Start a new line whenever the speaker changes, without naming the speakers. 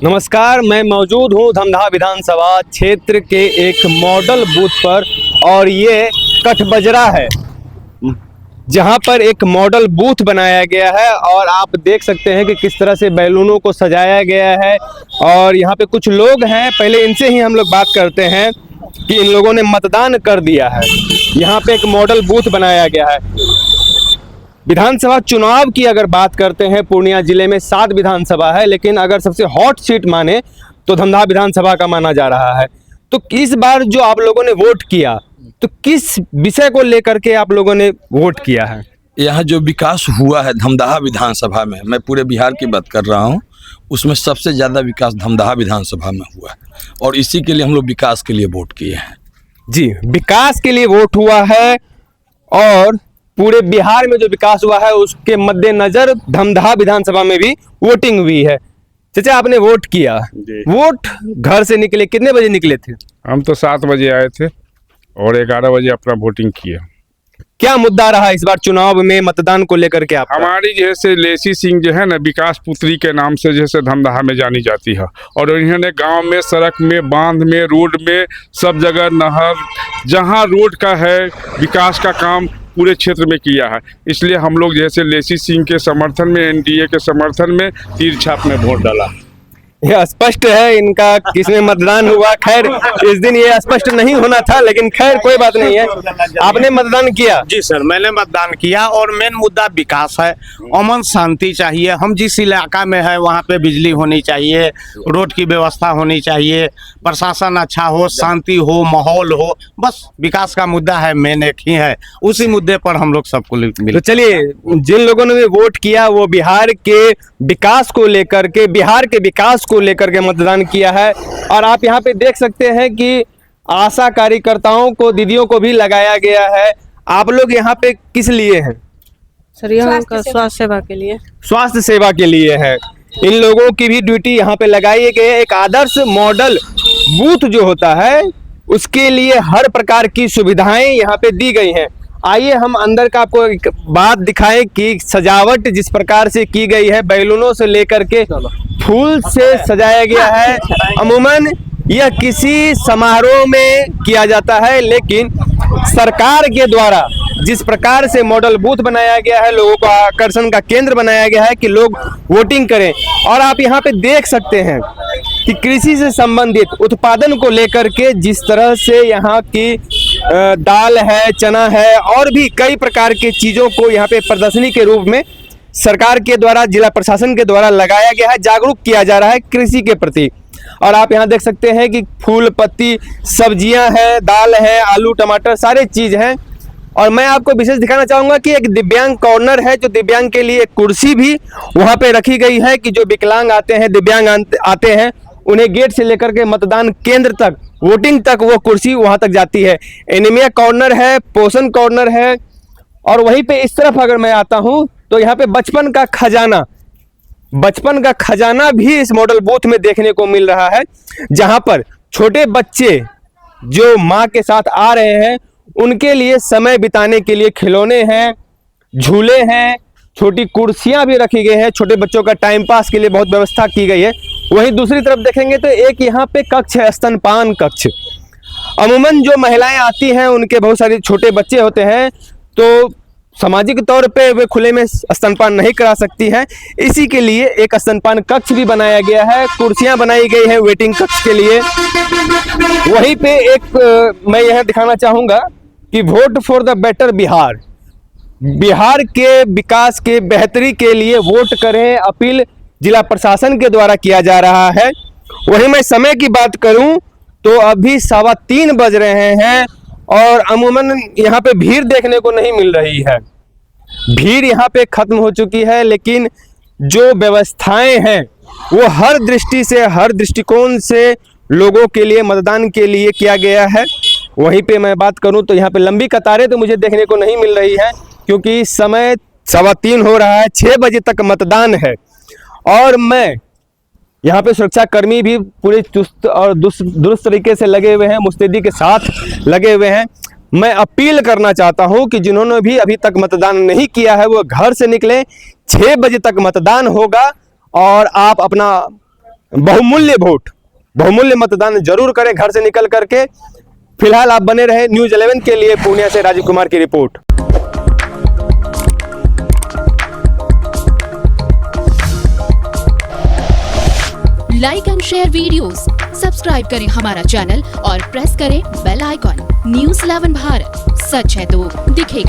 नमस्कार, मैं मौजूद हूँ धमदाहा विधानसभा क्षेत्र के एक मॉडल बूथ पर और ये कठबजरा है जहाँ पर एक मॉडल बूथ बनाया गया है और आप देख सकते हैं कि किस तरह से बैलूनों को सजाया गया है। और यहाँ पे कुछ लोग हैं, पहले इनसे ही हम लोग बात करते हैं कि इन लोगों ने मतदान कर दिया है। यहाँ पे एक मॉडल बूथ बनाया गया है। विधानसभा चुनाव की अगर बात करते हैं, पूर्णिया जिले में 7 विधानसभा है, लेकिन अगर सबसे हॉट सीट माने तो धमदाहा विधानसभा का माना जा रहा है। तो इस बार जो आप लोगों ने वोट किया, तो किस विषय को लेकर के आप लोगों ने वोट किया है?
यहाँ जो विकास हुआ है धमदाहा विधानसभा में, मैं पूरे बिहार की बात कर रहा हूँ, उसमें सबसे ज़्यादा विकास धमदाहा विधानसभा में हुआ है और इसी के लिए हम लोग विकास के लिए वोट किए हैं। जी,
विकास के लिए वोट हुआ है और पूरे बिहार में जो विकास हुआ है उसके मद्देनजर धमदाहा विधानसभा में भी वोटिंग हुई है। चाचा, आपने वोट किया, वोट घर से निकले, कितने बजे निकले थे?
हम तो 7 बजे आए थे और 11 बजे अपना वोटिंग किया।
क्या मुद्दा रहा इस बार चुनाव में मतदान को लेकर के? आप
हमारी जैसे लेसी सिंह जो है ना, विकास पुत्री के नाम से जैसे धमदाहा में जानी जाती है और इन्होंने गांव में, सड़क में, बांध में, रोड में, सब जगह नहर, जहां रोड का है विकास का काम पूरे क्षेत्र में किया है। इसलिए हम लोग जैसे लेसी सिंह के समर्थन में, एनडीए के समर्थन में तीर छाप में वोट डाला।
यह स्पष्ट है इनका किसमें मतदान हुआ। खैर, इस दिन ये स्पष्ट नहीं होना था, लेकिन खैर कोई बात नहीं है। आपने मतदान किया?
जी सर, मैंने मतदान किया और मेन मुद्दा विकास है। अमन शांति चाहिए। हम जिस इलाका में है वहाँ पे बिजली होनी चाहिए, रोड की व्यवस्था होनी चाहिए, प्रशासन अच्छा हो, शांति हो, माहौल हो, बस विकास का मुद्दा है, मेन एक ही है। उसी मुद्दे पर हम लोग सबको मिले।
तो चलिए, जिन लोगों ने वोट किया वो बिहार के विकास को लेकर के, बिहार के विकास को लेकर के मतदान किया है। और आप यहाँ पे देख सकते हैं कि आशा कार्यकर्ताओं को, दीदियों को भी लगाया गया है। आप लोग यहाँ पे किस लिए हैं?
सर, यहाँ का स्वास्थ्य सेवा के लिए।
स्वास्थ्य सेवा के लिए है। इन लोगों की भी ड्यूटी यहाँ पे लगाई गई है। एक आदर्श मॉडल बूथ जो होता है उसके लिए हर प्रकार की सुविधाएं यहाँ पे दी गई हैं। आइए हम अंदर का आपको एक बात दिखाएं कि सजावट जिस प्रकार से की गई है, बैलूनों से लेकर के फूल से सजाया गया है। अमूमन यह किसी समारोह में किया जाता है, लेकिन सरकार के द्वारा जिस प्रकार से मॉडल बूथ बनाया गया है, लोगों को आकर्षण का केंद्र बनाया गया है कि लोग वोटिंग करें। और आप यहाँ पे देख सकते हैं कि कृषि से संबंधित उत्पादन को लेकर के जिस तरह से यहाँ की दाल है, चना है और भी कई प्रकार के चीज़ों को यहाँ पे प्रदर्शनी के रूप में सरकार के द्वारा, जिला प्रशासन के द्वारा लगाया गया है, जागरूक किया जा रहा है कृषि के प्रति। और आप यहाँ देख सकते हैं कि फूल पत्ती, सब्जियां हैं, दाल है, आलू टमाटर, सारे चीज़ हैं। और मैं आपको विशेष दिखाना चाहूँगा कि एक दिव्यांग कॉर्नर है, जो दिव्यांग के लिए एक कुर्सी भी वहाँ पे रखी गई है कि जो विकलांग आते हैं, दिव्यांग आते हैं, उन्हें गेट से लेकर के मतदान केंद्र तक, वोटिंग तक वो कुर्सी वहाँ तक जाती है। एनीमिया कॉर्नर है, पोषण कॉर्नर है। और वहीं पे इस तरफ अगर मैं आता हूँ तो यहाँ पे बचपन का खजाना भी इस मॉडल बूथ में देखने को मिल रहा है, जहाँ पर छोटे बच्चे जो माँ के साथ आ रहे हैं उनके लिए समय बिताने के लिए खिलौने हैं, झूले हैं, छोटी कुर्सियां भी रखी गई हैं। छोटे बच्चों का टाइम पास के लिए बहुत व्यवस्था की गई है। वहीं दूसरी तरफ देखेंगे तो एक यहाँ पे कक्ष है, स्तनपान कक्ष। अमूमन जो महिलाएं आती हैं उनके बहुत सारे छोटे बच्चे होते हैं, तो सामाजिक तौर पे वे खुले में स्तनपान नहीं करा सकती हैं। इसी के लिए एक स्तनपान कक्ष भी बनाया गया है, कुर्सियां बनाई गई हैं वेटिंग कक्ष के लिए। वहीं पे एक मैं यह दिखाना चाहूँगा कि vote for the better Bihar, Bihar के विकास के बेहतरी के लिए वोट करें, अपील जिला प्रशासन के द्वारा किया जा रहा है। वहीं मैं समय की बात करूं तो अभी 3:15 बज रहे हैं और अमूमन यहाँ पे भीड़ देखने को नहीं मिल रही है। भीड़ यहाँ पे खत्म हो चुकी है, लेकिन जो व्यवस्थाएं हैं वो हर दृष्टि से, हर दृष्टिकोण से लोगों के लिए, मतदान के लिए किया गया है। वहीं पे मैं बात करूं तो यहाँ पे लंबी कतारें तो मुझे देखने को नहीं मिल रही है, क्योंकि समय 3:15 हो रहा है, 6 बजे तक मतदान है। और मैं यहाँ पे सुरक्षाकर्मी भी पूरे चुस्त और दुरुस्त तरीके से लगे हुए हैं, मुस्तैदी के साथ लगे हुए हैं। मैं अपील करना चाहता हूँ कि जिन्होंने भी अभी तक मतदान नहीं किया है वो घर से निकलें। 6 बजे तक मतदान होगा और आप अपना बहुमूल्य वोट, बहुमूल्य मतदान जरूर करें घर से निकल करके। फिलहाल आप बने रहे न्यूज 11 के लिए। पूर्णिया से राजीव कुमार की report.
Like and share videos, subscribe करें हमारा चैनल और प्रेस करें बेल आइकॉन। न्यूज़ 11 भारत, सच है तो दिखेगा।